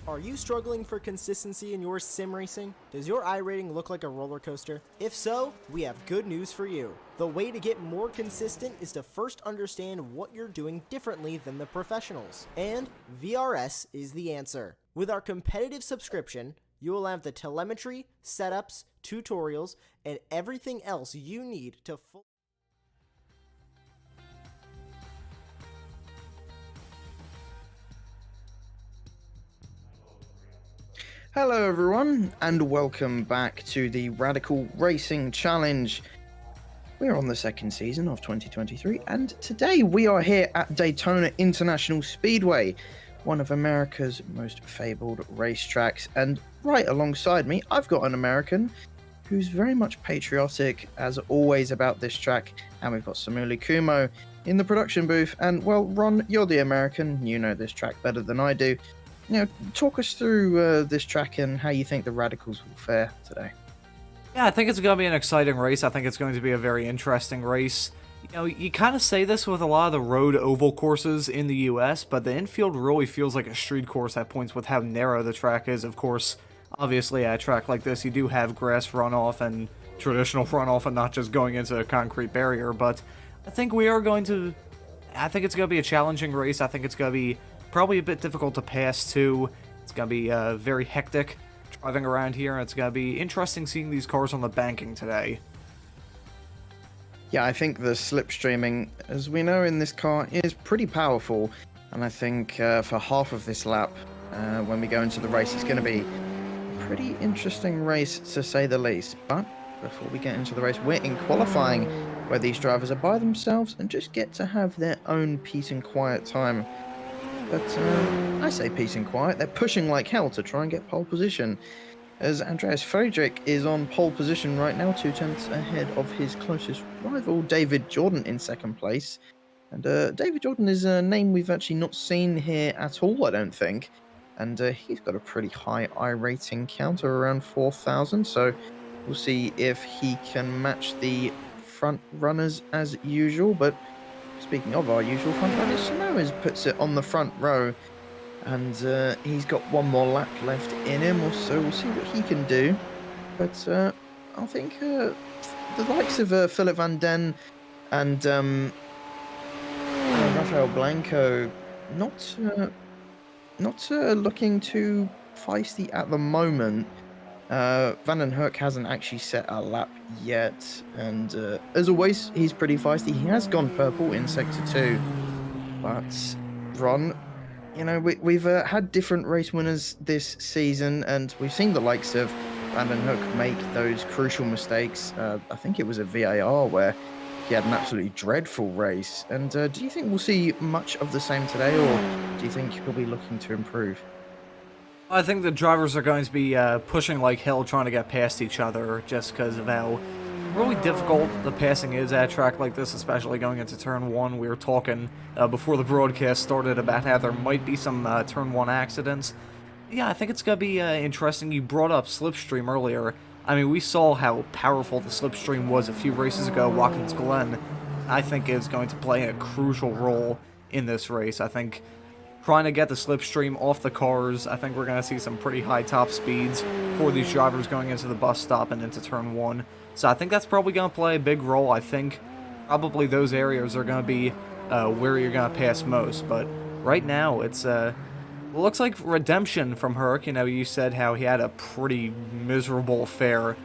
Are you struggling for consistency in your sim racing? Does your iRating look like a roller coaster? If so, we have good news for you. The way to get more consistent is to first understand what you're doing differently than the professionals. And VRS is the answer. With our competitive subscription, you will have the telemetry, setups, tutorials, and everything else you need to Hello everyone, and welcome back to the Radical Racing Challenge. We're on the second season of 2023, and today we are here at Daytona International Speedway, one of America's most fabled racetracks. And right alongside me, I've got an American who's very much patriotic, as always, about this track. And we've got Samuli Kumo in the production booth. And, well, Ron, you're the American. You know this track better than I do. You know, talk us through this track and how you think the Radicals will fare today. Yeah, I think it's going to be an exciting race. I think it's going to be a very interesting race. You know, you kind of say this with a lot of the road oval courses in the US, but the infield really feels like a street course at points with how narrow the track is. Of course, obviously at a track like this, you do have grass runoff and traditional runoff and not just going into a concrete barrier, but I think it's going to be a challenging race. I think it's going to be probably a bit difficult to pass too. It's going to be very hectic driving around here, and it's going to be interesting seeing these cars on the banking today. Yeah, I think the slipstreaming, as we know in this car, is pretty powerful. And I think for half of this lap, when we go into the race, it's going to be a pretty interesting race, to say the least. But before we get into the race, we're in qualifying, where these drivers are by themselves and just get to have their own peace and quiet time. But I say peace and quiet. They're pushing like hell to try and get pole position, as Andreas Friedrich is on pole position right now, 2 tenths ahead of his closest rival, David Jordan, in second place. And David Jordan is a name we've actually not seen here at all, I don't think. And he's got a pretty high iRating count, around 4,000. So we'll see if he can match the front runners as usual. But speaking of our usual front runners, Samoas puts it on the front row, and he's got one more lap left in him, so we'll see what he can do. But I think the likes of Philip Van Den and Rafael Blanco not looking too feisty at the moment. Van den Hoek hasn't actually set a lap yet, and as always, he's pretty feisty. He has gone purple in Sector 2, but Ron, you know, we've had different race winners this season, and we've seen the likes of Van den Hoek make those crucial mistakes. I think it was a VAR where he had an absolutely dreadful race. And do you think we'll see much of the same today, or do you think he'll be looking to improve? I think the drivers are going to be pushing like hell trying to get past each other, just because of how really difficult the passing is at a track like this, especially going into Turn 1. We were talking before the broadcast started about how there might be some Turn 1 accidents. Yeah, I think it's going to be interesting. You brought up Slipstream earlier. I mean, we saw how powerful the Slipstream was a few races ago, Watkins Glen. I think is going to play a crucial role in this race. I think trying to get the slipstream off the cars, I think we're going to see some pretty high top speeds for these drivers going into the bus stop and into Turn 1. So I think that's probably going to play a big role. I think probably those areas are going to be where you're going to pass most. But right now, it looks like redemption from Herc. You know, you said how he had a pretty miserable affair.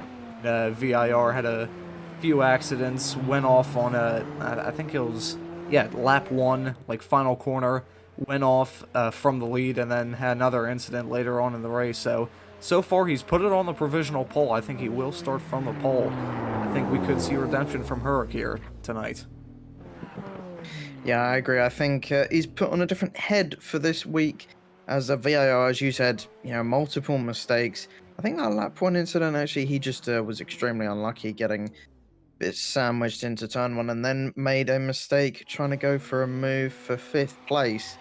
VIR had a few accidents, went off on I think it was, lap 1, like final corner. Went off from the lead and then had another incident later on in the race. So far he's put it on the provisional pole. I think he will start from the pole. I think we could see redemption from Herc here tonight. Yeah, I agree. I think he's put on a different head for this week, as a VAR, as you said, you know, multiple mistakes. I think that lap 1 incident, actually, he just was extremely unlucky, getting bit sandwiched into Turn 1 and then made a mistake trying to go for a move for 5th place.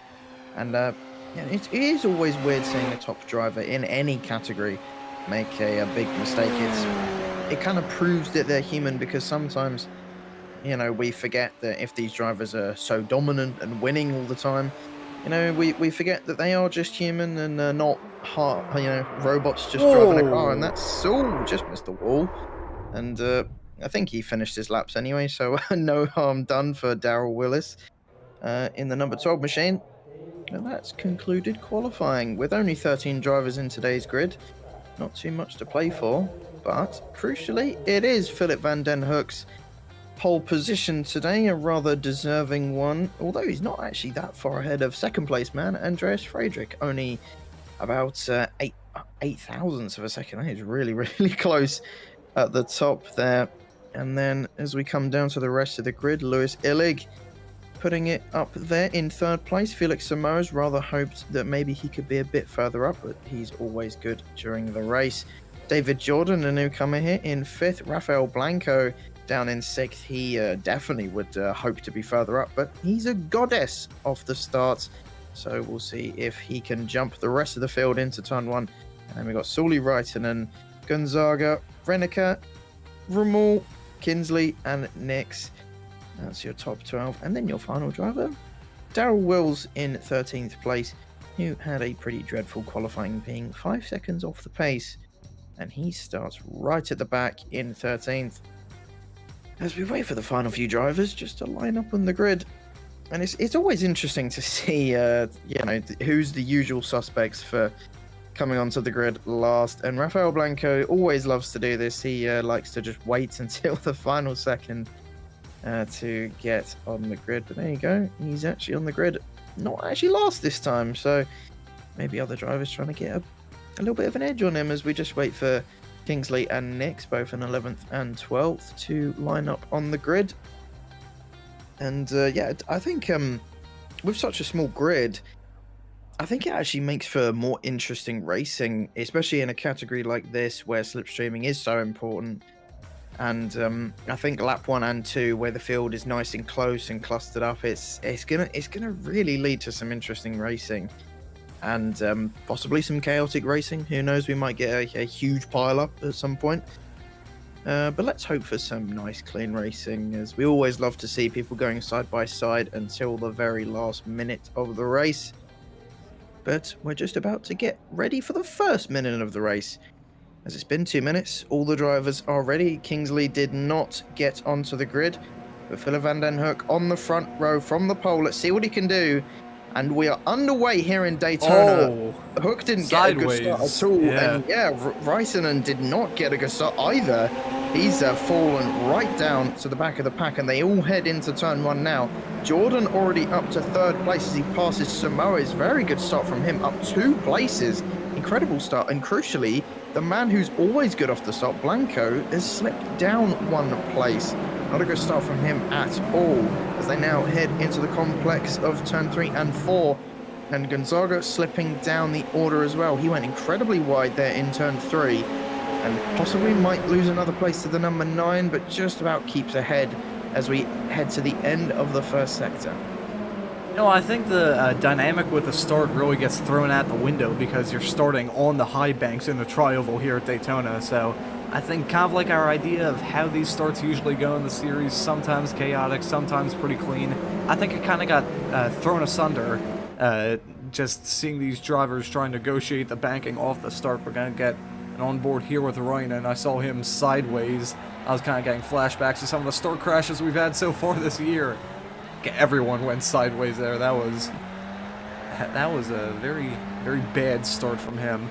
And it is always weird seeing a top driver in any category make a big mistake. It kind of proves that they're human, because sometimes, you know, we forget that if these drivers are so dominant and winning all the time, you know, we forget that they are just human and not robots just driving a car, and that's just missed the wall. And I think he finished his laps anyway, so no harm done for Darrell Willis in the number 12 machine. And that's concluded qualifying. With only 13 drivers in today's grid, not too much to play for, but crucially, it is Philip van den Hoek's pole position today, a rather deserving one, although he's not actually that far ahead of second place man Andreas Friedrich, only about 8 thousandths of a second. I think it's really, really close at the top there. And then as we come down to the rest of the grid, Lewis Illig putting it up there in third place. Felix Samoas rather hoped that maybe he could be a bit further up, but he's always good during the race. David Jordan, a newcomer here, in fifth. Rafael Blanco down in sixth. He definitely would hope to be further up, but he's a goddess off the start, so we'll see if he can jump the rest of the field into turn one. And then we've got Sully Reitinen, Gonzaga, Renneker, Rummel, Kinsley, and Nix. That's your top 12. And then your final driver, Darrell Wills in 13th place, who had a pretty dreadful qualifying, being 5 seconds off the pace. And he starts right at the back in 13th. As we wait for the final few drivers just to line up on the grid. And it's always interesting to see, who's the usual suspects for coming onto the grid last. And Rafael Blanco always loves to do this. He likes to just wait until the final second to get on the grid. But there you go. He's actually on the grid. Not actually last this time. So maybe other drivers trying to get a little bit of an edge on him as we just wait for Kingsley and Nix, both in 11th and 12th, to line up on the grid. And I think with such a small grid, I think it actually makes for more interesting racing, especially in a category like this where slipstreaming is so important. And I think lap 1 and 2, where the field is nice and close and clustered up, it's gonna really lead to some interesting racing. And possibly some chaotic racing. Who knows, we might get a huge pile-up at some point. But let's hope for some nice, clean racing, as we always love to see people going side by side until the very last minute of the race. But we're just about to get ready for the first minute of the race. As it's been 2 minutes, all the drivers are ready. Kingsley did not get onto the grid, but Philip van den Hoek on the front row from the pole. Let's see what he can do. And we are underway here in Daytona. Hook didn't get a good start at all. Yeah. And Reisenen did not get a good start either. He's fallen right down to the back of the pack, and they all head into turn one now. Jordan already up to third place as he passes Samoa's. Very good start from him, up 2 places. Incredible start. And crucially, the man who's always good off the start, Blanco, has slipped down 1 place. Not a good start from him at all, as they now head into the complex of turn 3 and 4. And Gonzaga slipping down the order as well. He went incredibly wide there in turn 3, and possibly might lose another place to the number 9, but just about keeps ahead as we head to the end of the first sector. No, I think the dynamic with the start really gets thrown out the window because you're starting on the high banks in the tri-oval here at Daytona, so I think kind of like our idea of how these starts usually go in the series, sometimes chaotic, sometimes pretty clean. I think it kind of got thrown asunder, just seeing these drivers trying to negotiate the banking off the start. We're going to get an onboard here with Ryan, and I saw him sideways. I was kind of getting flashbacks to some of the start crashes we've had so far this year. Everyone went sideways there. That was a very, very bad start from him.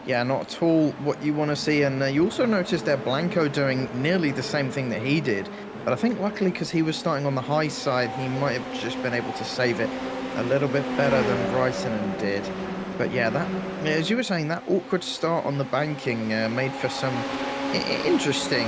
Yeah, not at all what you want to see. And you also noticed that Blanco doing nearly the same thing that he did. But I think luckily, because he was starting on the high side, he might have just been able to save it a little bit better than Reisenen did. But yeah, that, as you were saying, that awkward start on the banking made for some interesting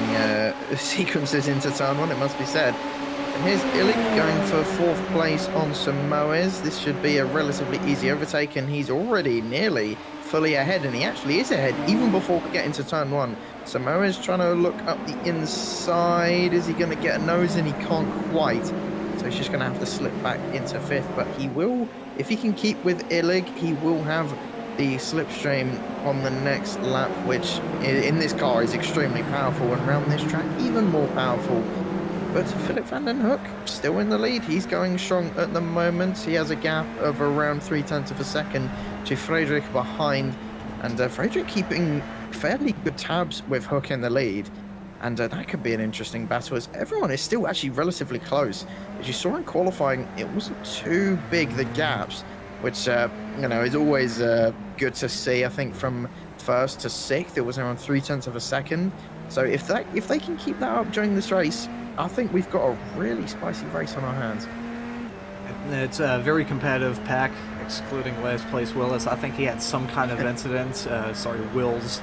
sequences into turn 1, it must be said. And here's Illich going for 4th place on Samoas. This should be a relatively easy overtake, and he's already nearly fully ahead, and he actually is ahead even before we get into turn 1. Samoa's trying to look up the inside. Is he going to get a nose in? He can't quite. So he's just going to have to slip back into 5th, but he will, if he can keep with Illich, he will have the slipstream on the next lap, which in this car is extremely powerful, and around this track even more powerful. But Philip van den Hoek still in the lead. He's going strong at the moment. He has a gap of around 0.3 of a second to Frederick behind, and Frederick keeping fairly good tabs with Hook in the lead. And that could be an interesting battle, as everyone is still actually relatively close. As you saw in qualifying, it wasn't too big, the gaps, which, you know, is always good to see. I think from first to sixth, it was around 0.3 of a second. So if they can keep that up during this race, I think we've got a really spicy race on our hands. It's a very competitive pack, excluding last place Willis. I think he had some kind of incident. Sorry, Wills,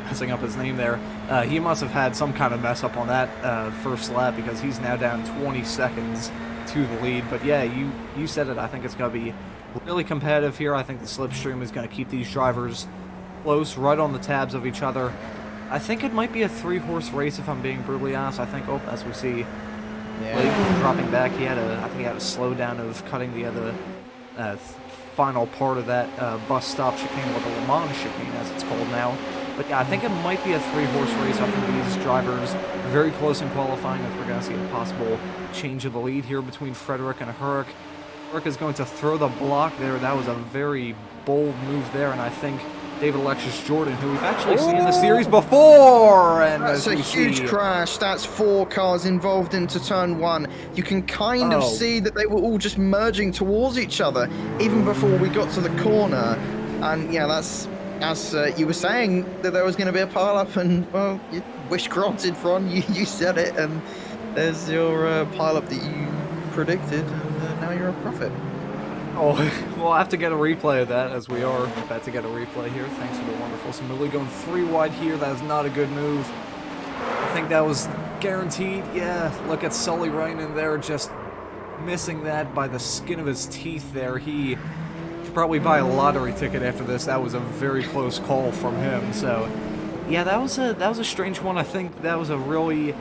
messing up his name there. He must have had some kind of mess up on that first lap, because he's now down 20 seconds to the lead. But yeah, you said it. I think it's going to be really competitive here. I think the slipstream is going to keep these drivers close, right on the tabs of each other. I think it might be a 3-horse race, if I'm being brutally honest. I think, as we see Blake dropping back, I think he had a slowdown of cutting the other final part of that bus stop chicane, or the Le Mans chicane as it's called now. But yeah, I think it might be a 3-horse race. I think these drivers are very close in qualifying, as we're going to see a possible change of the lead here between Frederick and Herrick. Herrick is going to throw the block there. That was a very bold move there, and I think David Alexis Jordan, who we've actually seen in the series before. And that's a huge crash. That's 4 cars involved into turn 1. You can kind of see that they were all just merging towards each other even before we got to the corner. And yeah, that's, as you were saying, that there was going to be a pile-up, and well, you wish granted, Ron. You said it, and there's your pile-up that you predicted, and now you're a prophet. Oh, we'll have to get a replay of that, as we are about to get a replay here. Thanks for the wonderful Samuli going 3 wide here. That is not a good move. I think that was guaranteed. Yeah, look at Sully right in there, just missing that by the skin of his teeth there. He should probably buy a lottery ticket after this. That was a very close call from him. So, yeah, that was a strange one. I think that was a really,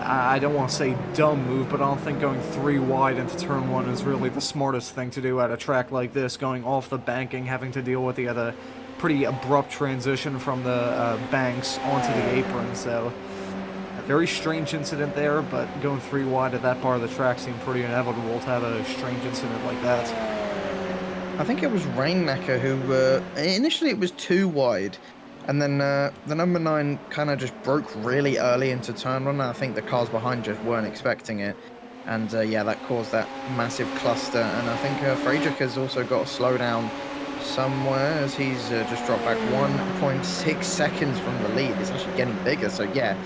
I don't want to say dumb move, but I don't think going 3 wide into turn 1 is really the smartest thing to do at a track like this, going off the banking, having to deal with the other pretty abrupt transition from the banks onto the apron. So a very strange incident there, but going 3 wide at that part of the track seemed pretty inevitable to have a strange incident like that. I think it was Rainmaker who, initially it was 2 wide. And then the number 9 kind of just broke really early into turn 1. I think the cars behind just weren't expecting it. And yeah, that caused that massive cluster. And I think Frederick has also got a slowdown somewhere, as he's just dropped back 1.6 seconds from the lead. It's actually getting bigger. So yeah,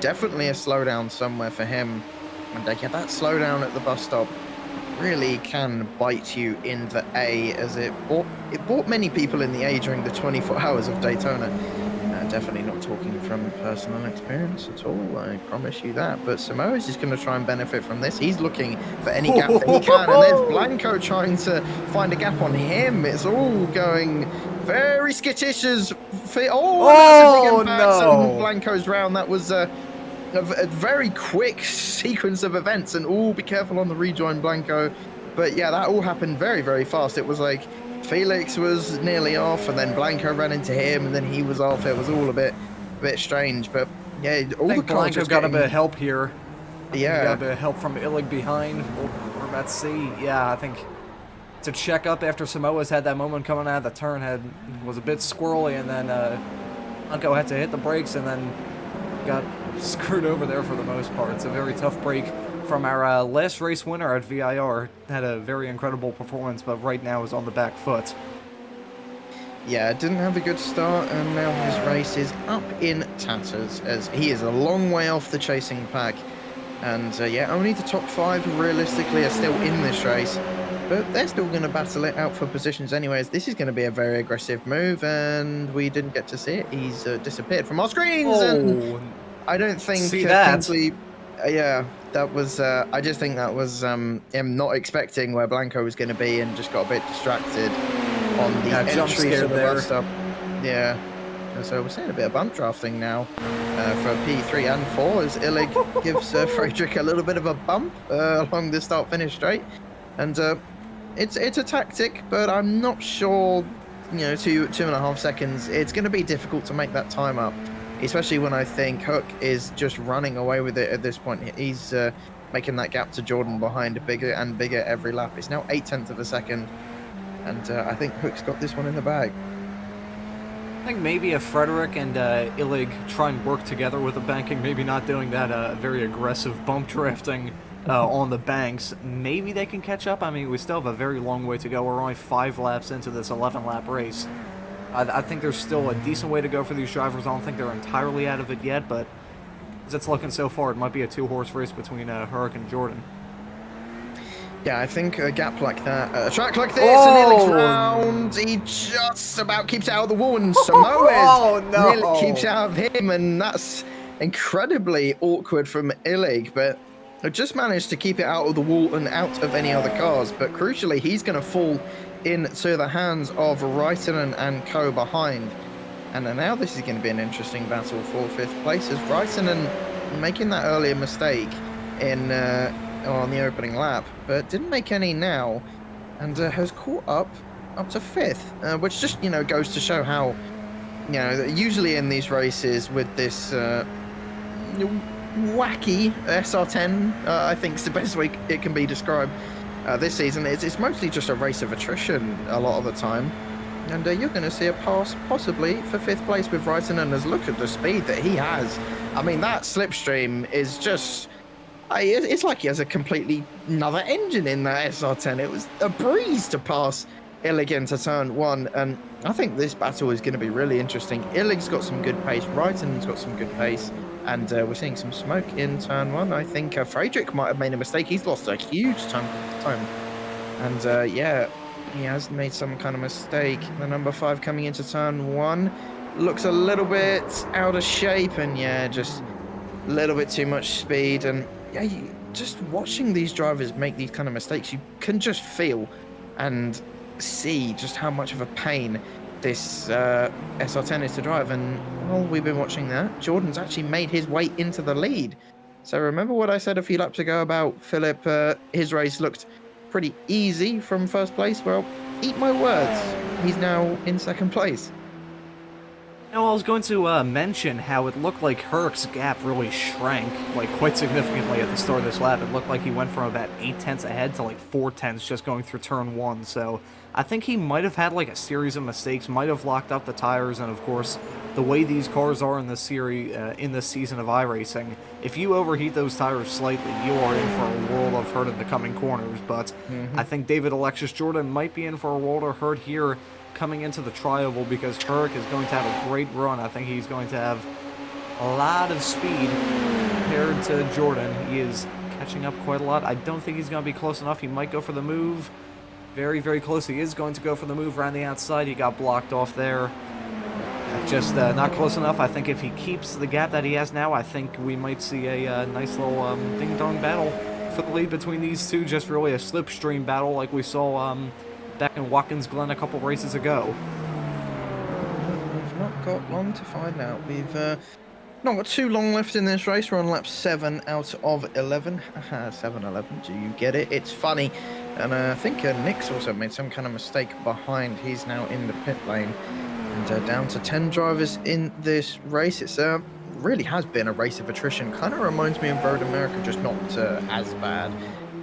definitely a slowdown somewhere for him. And yeah, that slowdown at the bus stop really can bite you in the A, as it bought many people in the A during the 24 hours of Daytona. Definitely not talking from personal experience at all, I promise you that. But Samoa's just going to try and benefit from this. He's looking for any gap that he can, and there's Blanco trying to find a gap on him. It's all going very skittish as... that's a big impact on Blanco's round. That was a very quick sequence of events, and be careful on the rejoin, Blanco. But yeah, that all happened very, very fast. It was like Felix was nearly off, and then Blanco ran into him, and then he was off. It was all a bit strange. But yeah, all the cars Blanco got a bit of help here. Yeah, got a bit of help from Illig behind. We're about to see. Yeah, I think to check up after Samoa's had that moment coming out of the turn was a bit squirrely, and then Blanco had to hit the brakes, and then got screwed over there for the most part. It's a very tough break from our last race winner at VIR. Had a very incredible performance, but right now is on the back foot. Yeah, didn't have a good start, and now his race is up in tatters, as he is a long way off the chasing pack. And yeah, only the top 5 realistically are still in this race, but they're still going to battle it out for positions anyways. This is going to be a very aggressive move, and we didn't get to see it. He's disappeared from our screens, and I don't think Kingsley, yeah, that was I just think that was him not expecting where Blanco was going to be, and just got a bit distracted on the entry to the bus stop. Yeah, so we're seeing a bit of bump drafting now for P3 and 4, as Illig gives Frederick a little bit of a bump along the start-finish straight. And it's a tactic, but I'm not sure, you know, 2.5 seconds, it's going to be difficult to make that time up, especially when I think Hook is just running away with it at this point. He's making that gap to Jordan behind bigger and bigger every lap. It's now 0.8 of a second. And I think Hook's got this one in the bag. I think maybe if Frederick and Illig try and work together with the banking, maybe not doing that very aggressive bump drifting on the banks, maybe they can catch up. I mean, we still have a very long way to go. We're only 5 laps into this 11-lap race. I think there's still a decent way to go for these drivers. I don't think they're entirely out of it yet, but as it's looking so far, it might be a 2-horse race between Herc and Jordan. Yeah, I think a gap like that, a track like this, and Illig's round, he just about keeps it out of the wall, and Samoa's really keeps it out of him, and that's incredibly awkward from Illig, but just managed to keep it out of the wall and out of any other cars. But crucially, he's going to fall into the hands of Raitanen and co behind. And now this is going to be an interesting battle for 5th place, as Raitanen making that earlier mistake in on the opening lap, but didn't make any now, and has caught up to 5th, which just, you know, goes to show how, you know, usually in these races with this wacky SR10, I think is the best way it can be described this season, it's mostly just a race of attrition a lot of the time. And you're going to see a pass possibly for 5th place with Raitanen, as look at the speed that he has. I mean, that slipstream is just... it's like he has a completely another engine in that SR10. It was a breeze to pass Illig into turn 1, and I think this battle is going to be really interesting. Illig's got some good pace, Raitanen's got some good pace, and we're seeing some smoke in turn 1. I think Friedrich might have made a mistake. He's lost a huge time, and yeah, he has made some kind of mistake. The number 5 coming into turn 1 looks a little bit out of shape, and yeah, just a little bit too much speed. And yeah, just watching these drivers make these kind of mistakes, you can just feel and see just how much of a pain this SR10 is to drive. And while we've been watching that, Jordan's actually made his way into the lead. So remember what I said a few laps ago about Philip? His race looked pretty easy from 1st place. Well, eat my words, he's now in 2nd place. Now, I was going to mention how it looked like Herc's gap really shrank, like, quite significantly at the start of this lap. It looked like he went from about 8 tenths ahead to, like, 4 tenths just going through turn 1. So I think he might have had, like, a series of mistakes, might have locked up the tires, and, of course, the way these cars are in this series, in this season of iRacing, if you overheat those tires slightly, you are in for a world of hurt in the coming corners. But I think David Alexis Jordan might be in for a world of hurt here coming into the tri-oval, because Herc is going to have a great run. I think he's going to have a lot of speed compared to Jordan. He is catching up quite a lot. I don't think he's going to be close enough. He might go for the move. Very, very close. He is going to go for the move around the outside. He got blocked off there. Just not close enough. I think if he keeps the gap that he has now, I think we might see a nice little ding-dong battle for the lead between these two. Just really a slipstream battle like we saw back in Watkins Glen a couple races ago. We've not got long to find out. We've not got too long left in this race. We're on lap 7 out of 11. 7-11, do you get it? It's funny. And I think Nick's also made some kind of mistake behind. He's now in the pit lane. And down to 10 drivers in this race. It's really has been a race of attrition. Kind of reminds me of Road America, just not as bad.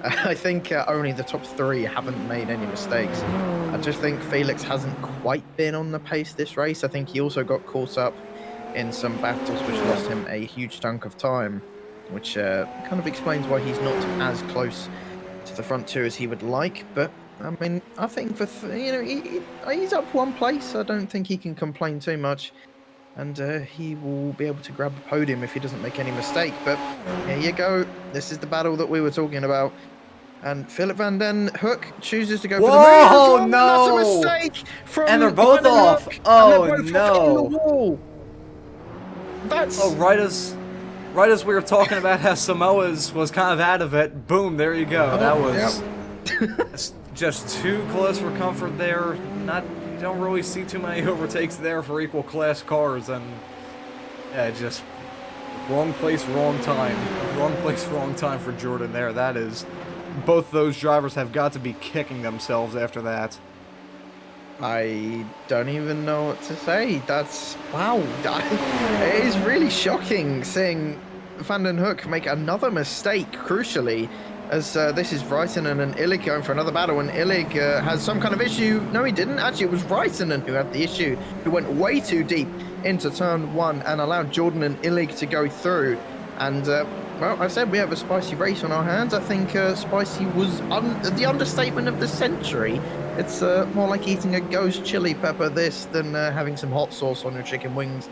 I think only the top 3 haven't made any mistakes. I just think Felix hasn't quite been on the pace this race. I think he also got caught up in some battles which lost him a huge chunk of time, which kind of explains why he's not as close to the front 2 as he would like. But I mean, I think for he's up 1 place. I don't think he can complain too much, and he will be able to grab the podium if he doesn't make any mistake. But here you go. This is the battle that we were talking about. And Philip Van Den Hook chooses to go for the move. Oh, no! That's a mistake from And they're both Van Den off. Hook, Oh, and they're both no. off in the wall. That's... Oh, right as we were talking about how Samoa's was kind of out of it, boom, there you go. That was just too close for comfort there. You don't really see too many overtakes there for equal class cars, and yeah, just wrong place, wrong time. Wrong place, wrong time for Jordan there. That is, both those drivers have got to be kicking themselves after that. I don't even know what to say. That's, wow. It is really shocking seeing Van Den Hook make another mistake, crucially, as this is Raikkonen and Illig going for another battle, and Illig has some kind of issue. No, he didn't. Actually, it was Raikkonen who had the issue, who went way too deep into turn 1 and allowed Jordan and Illig to go through. And, well, I said we have a spicy race on our hands. I think spicy was the understatement of the century. It's more like eating a ghost chili pepper this than having some hot sauce on your chicken wings.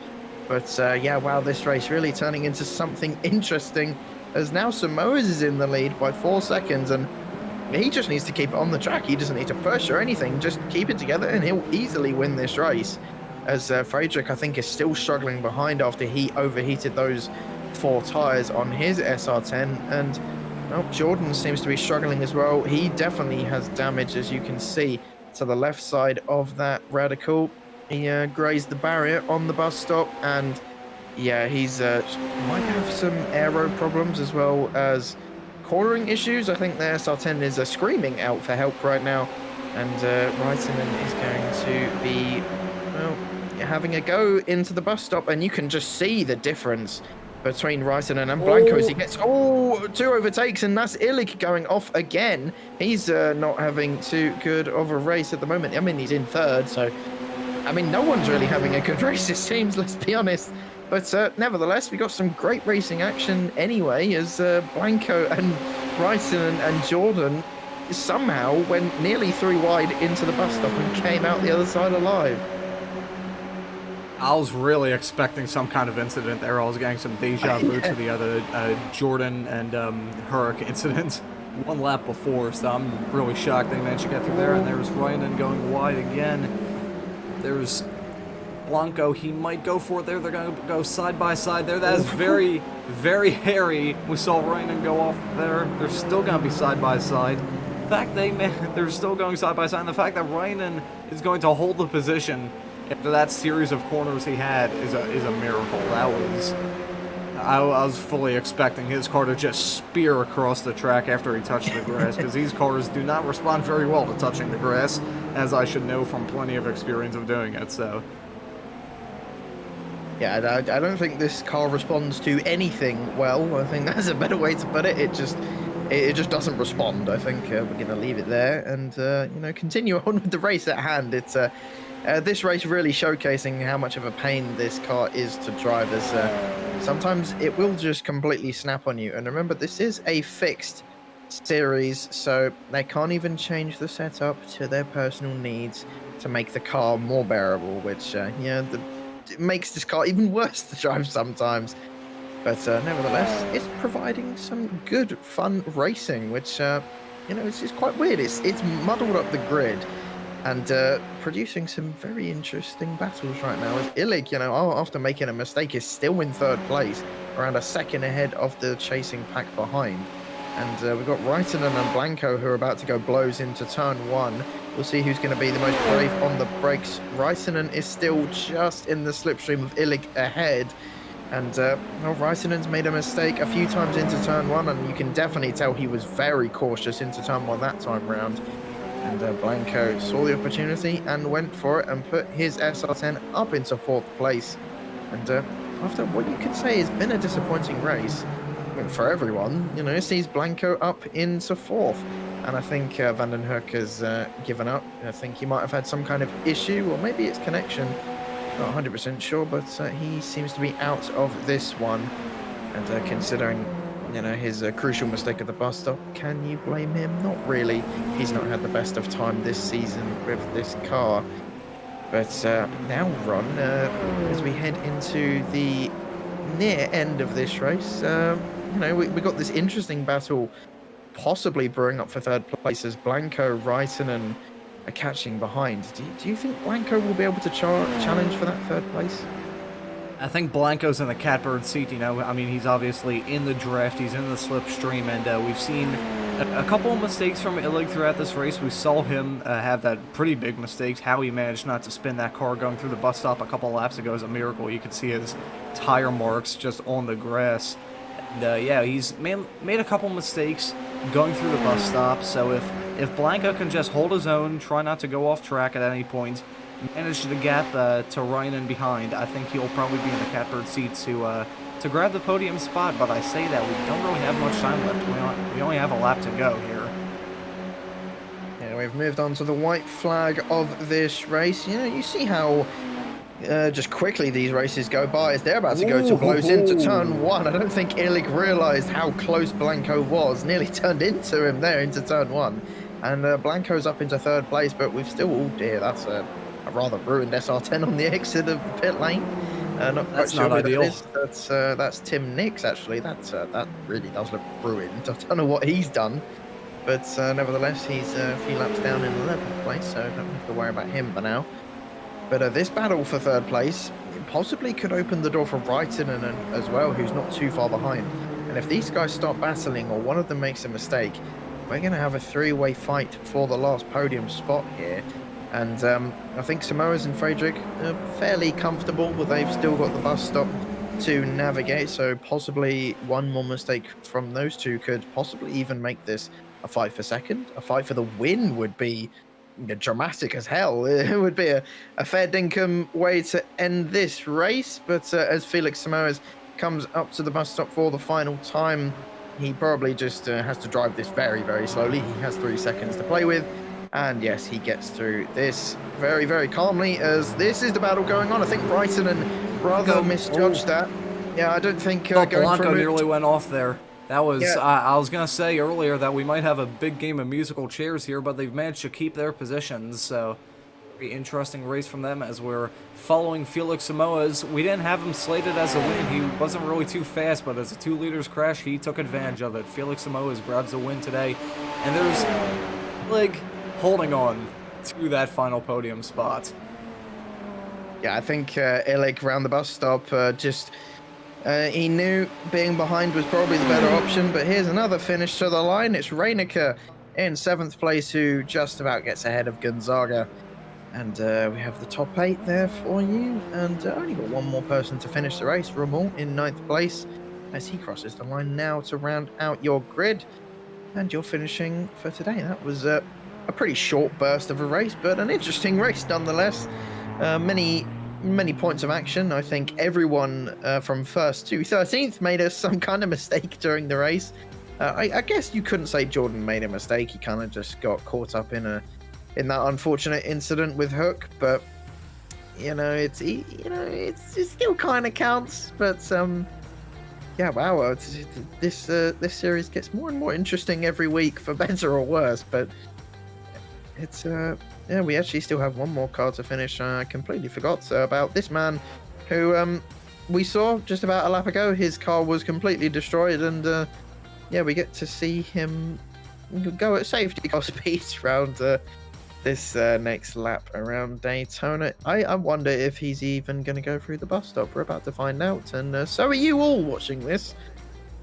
But, yeah, wow, this race really turning into something interesting, as now Samoas is in the lead by 4 seconds, and he just needs to keep it on the track. He doesn't need to push or anything, just keep it together and he'll easily win this race. As Friedrich, I think, is still struggling behind after he overheated those 4 tyres on his SR10, and well, Jordan seems to be struggling as well. He definitely has damage, as you can see, to the left side of that radical. He grazed the barrier on the bus stop, and yeah, he's might have some aero problems as well as cornering issues. I think the SR10 is screaming out for help right now, and Raikkonen is going to be, well, having a go into the bus stop, and you can just see the difference between Raikkonen and Blanco as he gets 2 overtakes, and that's Illig going off again. He's not having too good of a race at the moment. I mean, he's in 3rd, so I mean, no one's really having a good race, it seems, let's be honest. But nevertheless, we got some great racing action anyway, as Blanco and Raikkonen and Jordan somehow went nearly 3 wide into the bus stop and came out the other side alive. I was really expecting some kind of incident there. I was getting some deja vu to the other Jordan and Hurrick incidents 1 lap before, so I'm really shocked they managed to get through there. And there's Ryan going wide again. There's Blanco, he might go for it there. They're going to go side by side there. That is very, very hairy. We saw Ryan go off there. They're still going to be side by side. The fact they're still going side by side, and the fact that Ryan is going to hold the position after that series of corners he had is a miracle. That was, I was fully expecting his car to just spear across the track after he touched the grass, because these cars do not respond very well to touching the grass, as I should know from plenty of experience of doing it. So yeah, I don't think this car responds to anything well. I think that's a better way to put it. It just doesn't respond. I think we're going to leave it there and you know, continue on with the race at hand. It's this race really showcasing how much of a pain this car is to drive, as sometimes it will just completely snap on you. And remember, this is a fixed series, so they can't even change the setup to their personal needs to make the car more bearable, which yeah, it makes this car even worse to drive sometimes. But nevertheless, it's providing some good, fun racing, which you know, it's quite weird. It's muddled up the grid and producing some very interesting battles right now. As Illig, you know, after making a mistake, is still in 3rd place, around a second ahead of the chasing pack behind. And we've got Raikkonen and Blanco who are about to go blows into turn 1. We'll see who's going to be the most brave on the brakes. Raikkonen is still just in the slipstream of Illig ahead. And well, Raikkonen's made a mistake a few times into turn 1, and you can definitely tell he was very cautious into turn 1 that time round. And Blanco saw the opportunity and went for it and put his SR10 up into 4th place. And after what you could say has been a disappointing race for everyone, you know, it sees Blanco up into 4th. And I think Van den Hoek has given up. I think he might have had some kind of issue, or maybe it's connection. Not 100% sure, but he seems to be out of this one. And considering, you know, his crucial mistake at the bus stop, can you blame him? Not really. He's not had the best of time this season with this car. But now, Ron, as we head into the near end of this race, you know, we got this interesting battle possibly brewing up for 3rd place, as Blanco, Raikkonen are catching behind. Do you think Blanco will be able to challenge for that 3rd place? I think Blanco's in the catbird seat, you know. I mean, he's obviously in the draft, he's in the slipstream, and we've seen a couple of mistakes from Illig throughout this race. We saw him have that pretty big mistakes. How he managed not to spin that car going through the bus stop a couple of laps ago is a miracle. You could see his tire marks just on the grass. And yeah, he's made a couple mistakes going through the bus stop, so if Blanco can just hold his own, try not to go off track at any point, manage to gap to Ryan behind, I think he'll probably be in the catbird seat to to grab the podium spot, but I say that we don't really have much time left. We only have a lap to go here. Yeah, we've moved on to the white flag of this race. You know, you see how just quickly these races go by as they're about to go to blows into turn 1. I don't think Illig realised how close Blanco was. Nearly turned into him there into turn 1. And Blanco's up into 3rd place, but we've still... Oh dear, that's a rather ruined SR10 on the exit of the pit lane. That's not ideal. That's Tim Nix, actually. That really does look ruined. I don't know what he's done. But nevertheless, he's a few laps down in 11th place, so don't have to worry about him for now. But this battle for 3rd place possibly could open the door for Reitinen as well, who's not too far behind. And if these guys start battling or one of them makes a mistake, we're going to have a 3-way fight for the last podium spot here. And I think Samoas and Friedrich are fairly comfortable, but they've still got the bus stop to navigate. So possibly one more mistake from those two could possibly even make this a fight for second. A fight for the win would be dramatic as hell. It would be a fair dinkum way to end this race. But as Felix Samoas comes up to the bus stop for the final time, he probably just has to drive this very, very slowly. He has 3 seconds to play with. And yes, he gets through this very, very calmly as this is the battle going on. I think Reitinen rather misjudged that. Yeah, I don't think Blanco nearly went off there. That was, yeah. I was going to say earlier that we might have a big game of musical chairs here, but they've managed to keep their positions, so very interesting race from them as we're following Felix Samoas. We didn't have him slated as a win. He wasn't really too fast, but as a 2 liters crash, he took advantage of it. Felix Samoas grabs a win today, and there's, like, holding on to that final podium spot. Yeah, I think Illig around the bus stop he knew being behind was probably the better option, but here's another finish to the line. It's Reinecker in 7th place who just about gets ahead of Gonzaga. And we have the top 8 there for you. And only got one more person to finish the race. Rommel in 9th place as he crosses the line now to round out your grid. And you're finishing for today. That was a pretty short burst of a race, but an interesting race nonetheless. Many points of action. I think everyone from 1st to 13th made some kind of mistake during the race. I guess you couldn't say Jordan made a mistake. He kind of just got caught up in that unfortunate incident with Hook. But it still kind of counts. But yeah, wow. This series gets more and more interesting every week, for better or worse. But it's yeah, we actually still have one more car to finish. I completely forgot about this man who we saw just about a lap ago. His car was completely destroyed, and yeah, we get to see him go at safety car speeds around this next lap around Daytona. I wonder if he's even going to go through the bus stop. We're about to find out, and so are you all watching this.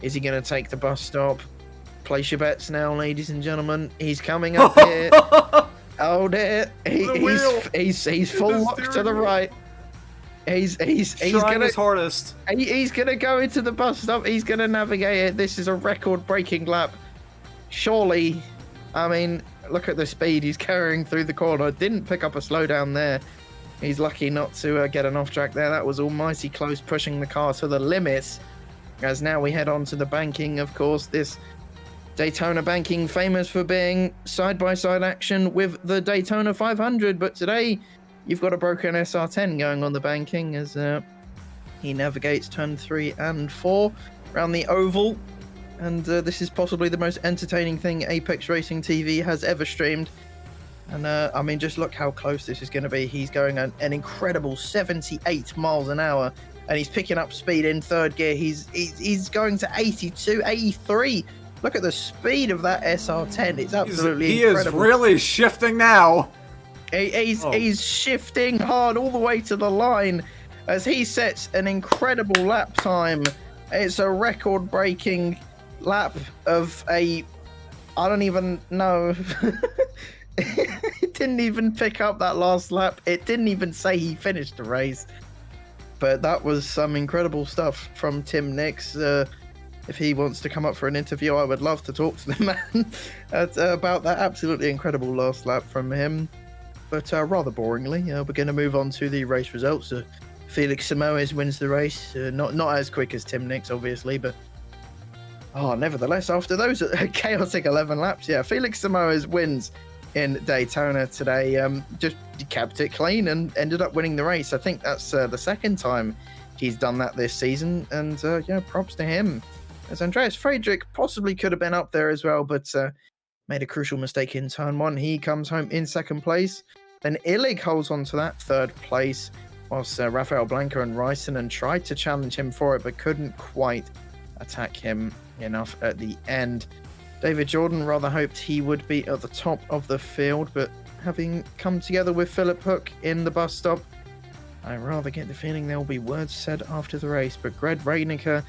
Is he going to take the bus stop? Place your bets now, ladies and gentlemen. He's coming up here. Oh dear, he's full lock to the right. He's gonna his hardest. He's gonna go into the bus stop. He's gonna navigate it. This is a record-breaking lap. Surely, I mean, look at the speed he's carrying through the corner. Didn't pick up a slowdown there. He's lucky not to get an off track there. That was almighty close, pushing the car to the limits. As now we head on to the banking, of course, this Daytona banking famous for being side-by-side action with the Daytona 500, but today you've got a broken SR10 going on the banking as he navigates turn 3 and 4 around the oval, and this is possibly the most entertaining thing Apex Racing TV has ever streamed. And I mean, just look how close this is going to be. He's going an incredible 78 miles an hour, and he's picking up speed in 3rd gear. He's going to 82, 83. Look at the speed of that SR10. It's absolutely incredible. He is really shifting now. He's shifting hard all the way to the line as he sets an incredible lap time. It's a record-breaking lap of I don't even know. It didn't even pick up that last lap. It didn't even say he finished the race. But that was some incredible stuff from Tim Nix. If he wants to come up for an interview, I would love to talk to the man about that absolutely incredible last lap from him. But rather boringly, we're going to move on to the race results. Felix Simoes wins the race. Not as quick as Tim Nix, obviously, but nevertheless, after those chaotic 11 laps, yeah, Felix Simoes wins in Daytona today. Just kept it clean and ended up winning the race. I think that's the second time he's done that this season, and props to him. As Andreas Friedrich possibly could have been up there as well, but made a crucial mistake in turn one. He comes home in second place. Then Illig holds on to that third place, whilst Rafael Blanca and Ryson tried to challenge him for it, but couldn't quite attack him enough at the end. David Jordan rather hoped he would be at the top of the field, but having come together with Philip Hook in the bus stop, I rather get the feeling there will be words said after the race. But Gred Reiniger,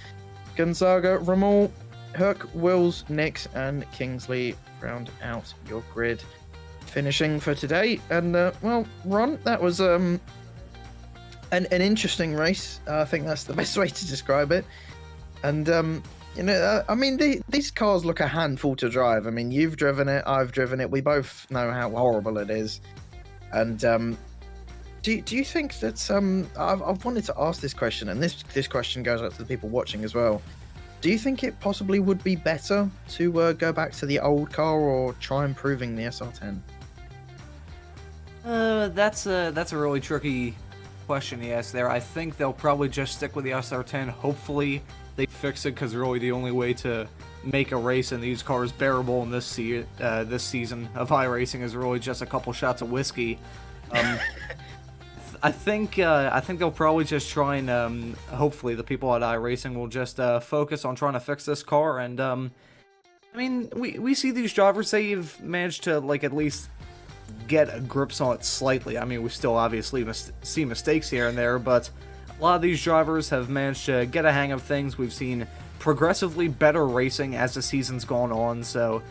Gonzaga, Ramul, Hook, Wills, Nix, and Kingsley round out your grid. Finishing for today, and Ron, that was an interesting race. I think that's the best way to describe it. And these cars look a handful to drive. I mean, you've driven it, I've driven it. We both know how horrible it is. And do you think that I've wanted to ask this question, and this question goes out to the people watching as well. Do you think it possibly would be better to go back to the old car or try improving the SR10? That's a really tricky question he asked there. I think they'll probably just stick with the SR10. Hopefully they fix it, because really the only way to make a race in these cars bearable in this season of iRacing is really just a couple shots of whiskey. I think they'll probably just try and hopefully the people at iRacing will just focus on trying to fix this car. And we see these drivers, they've managed to at least get grips on it slightly. I mean, we still obviously see mistakes here and there, but a lot of these drivers have managed to get a hang of things. We've seen progressively better racing as the season's gone on, so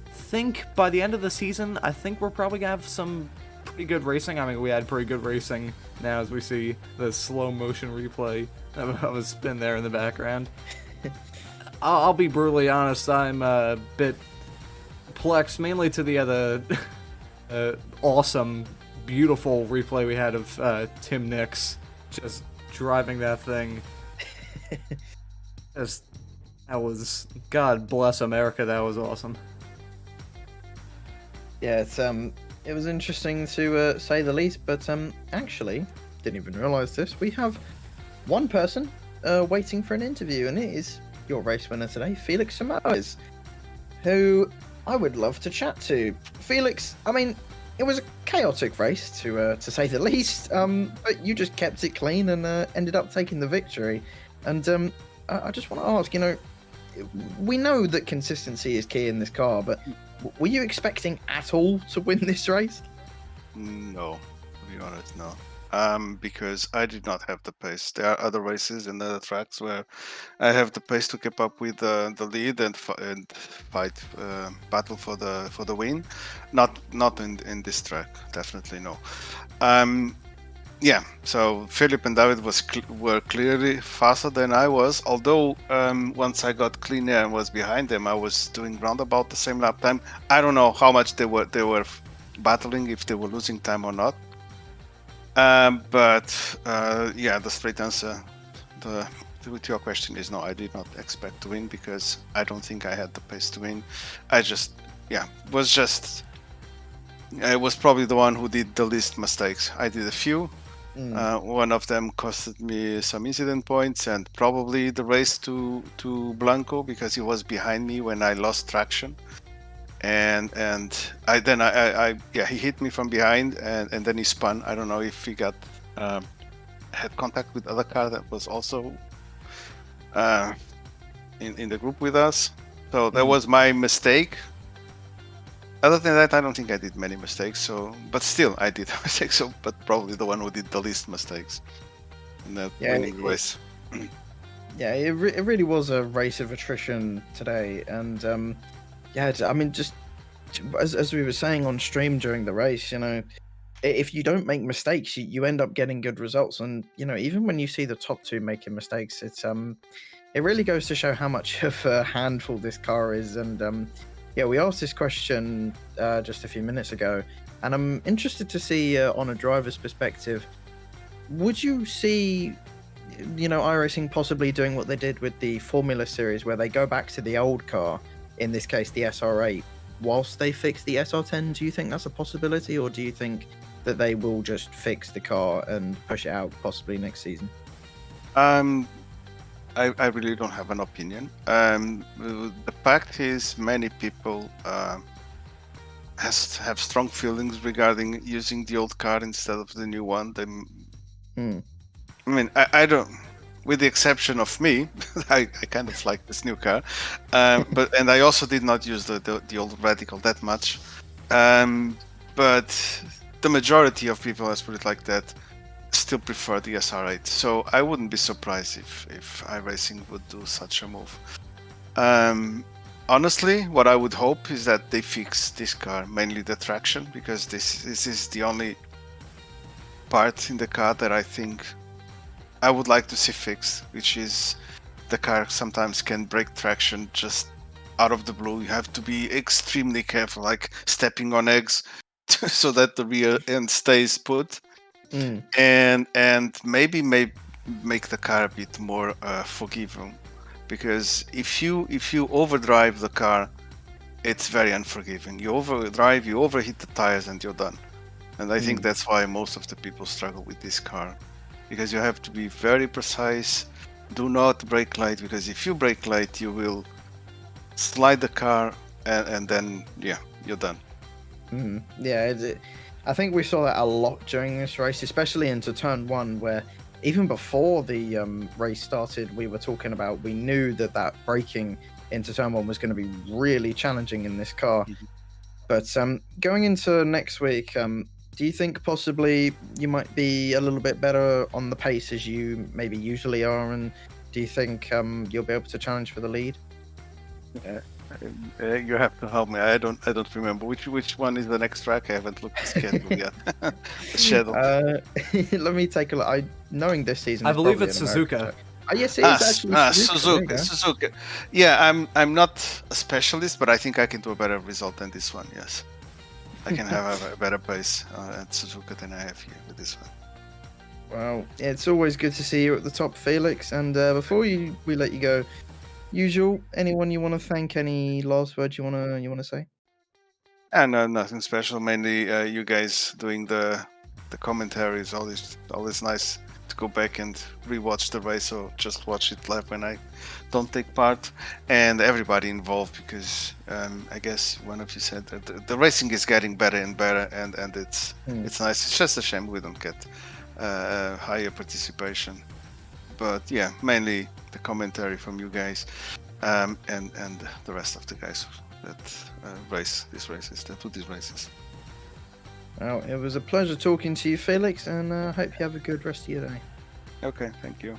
I think by the end of the season, I think we're probably gonna have some pretty good racing. I mean, we had pretty good racing now as we see the slow motion replay of a spin there in the background. I'll be brutally honest, I'm a bit perplexed, mainly to the awesome, beautiful replay we had of Tim Nix just driving that thing. That was, God bless America, that was awesome. Yeah, it was interesting to say the least, but actually, didn't even realise this. We have one person waiting for an interview, and it is your race winner today, Felix Simoes, who I would love to chat to. Felix, I mean, it was a chaotic race to say the least, but you just kept it clean and ended up taking the victory. And I just want to ask, we know that consistency is key in this car, but were you expecting at all to win this race? No, to be honest, no. Because I did not have the pace. There are other races and other tracks where I have the pace to keep up with the lead and fight, battle for the win. Not in this track, definitely no. Yeah, so Philip and David were clearly faster than I was. Although once I got clean air and was behind them, I was doing round about the same lap time. I don't know how much they were battling, if they were losing time or not. But the straight answer to your question is no. I did not expect to win because I don't think I had the pace to win. I was probably the one who did the least mistakes. I did a few. One of them costed me some incident points and probably the race to Blanco because he was behind me when I lost traction. And he hit me from behind and then he spun. I don't know if he had contact with other car that was also in the group with us. So that was my mistake. Other than that, I don't think I did many mistakes. But still, I did mistakes. But probably the one who did the least mistakes in that winning race. Yeah, it really was a race of attrition today, and I mean, just as we were saying on stream during the race, if you don't make mistakes, you end up getting good results. And even when you see the top two making mistakes, it really goes to show how much of a handful this car is. And we asked this question just a few minutes ago, and I'm interested to see on a driver's perspective, would you see, iRacing possibly doing what they did with the Formula Series, where they go back to the old car, in this case the SR8, whilst they fix the SR10? Do you think that's a possibility, or do you think that they will just fix the car and push it out possibly next season? I really don't have an opinion. The fact is, many people have strong feelings regarding using the old car instead of the new one. I mean, I don't, with the exception of me, I kind of like this new car, and I also did not use the old Radical that much. But the majority of people, let's put it like that, still prefer the SR8. So I wouldn't be surprised if iRacing would do such a move. Honestly, what I would hope is that they fix this car, mainly the traction, because this is the only part in the car that I think I would like to see fixed, which is the car sometimes can break traction just out of the blue. You have to be extremely careful, like stepping on eggs so that the rear end stays put. And maybe make the car a bit more forgiving, because if you overdrive the car, it's very unforgiving. You overdrive, you overheat the tires, and you're done. And I think that's why most of the people struggle with this car, because you have to be very precise. Do not brake late, because if you brake late, you will slide the car, and then you're done. I think we saw that a lot during this race, especially into turn one, where even before the race started, we were talking about, we knew that braking into turn one was going to be really challenging in this car. But going into next week, do you think possibly you might be a little bit better on the pace as you maybe usually are? And do you think you'll be able to challenge for the lead? You have to help me. I don't remember which one is the next track. I haven't looked at the schedule yet. The schedule. Let me take a look. Knowing this season, I believe it's Suzuka. Yes, it is actually Suzuka. Suzuka. Yeah, I'm not a specialist, but I think I can do a better result than this one. Yes, I can have a better pace at Suzuka than I have here with this one. Well, it's always good to see you at the top, Felix. And before we let you go, usual, anyone you want to thank? Any last words you want to say? No, nothing special. Mainly you guys doing the commentary is always nice to go back and rewatch the race, or just watch it live when I don't take part, and everybody involved, because I guess one of you said that the racing is getting better and better, and it's nice. It's just a shame we don't get higher participation, but yeah, mainly the commentary from you guys, and the rest of the guys that do these races. Well, it was a pleasure talking to you, Felix, and I hope you have a good rest of your day. Okay, thank you.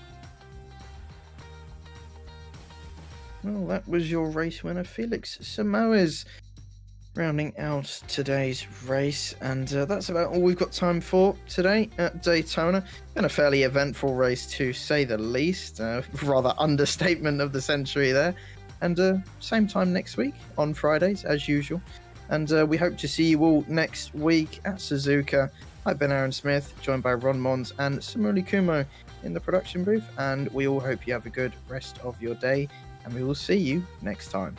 Well, that was your race winner, Felix Samoas, rounding out today's race, and that's about all we've got time for today at Daytona. Been a fairly eventful race, to say the least. Rather understatement of the century there. And same time next week on Fridays as usual. And we hope to see you all next week at Suzuka. I've been Aaron Smith, joined by Ron Mons and Samuli Kumo in the production booth, and we all hope you have a good rest of your day, and we will see you next time.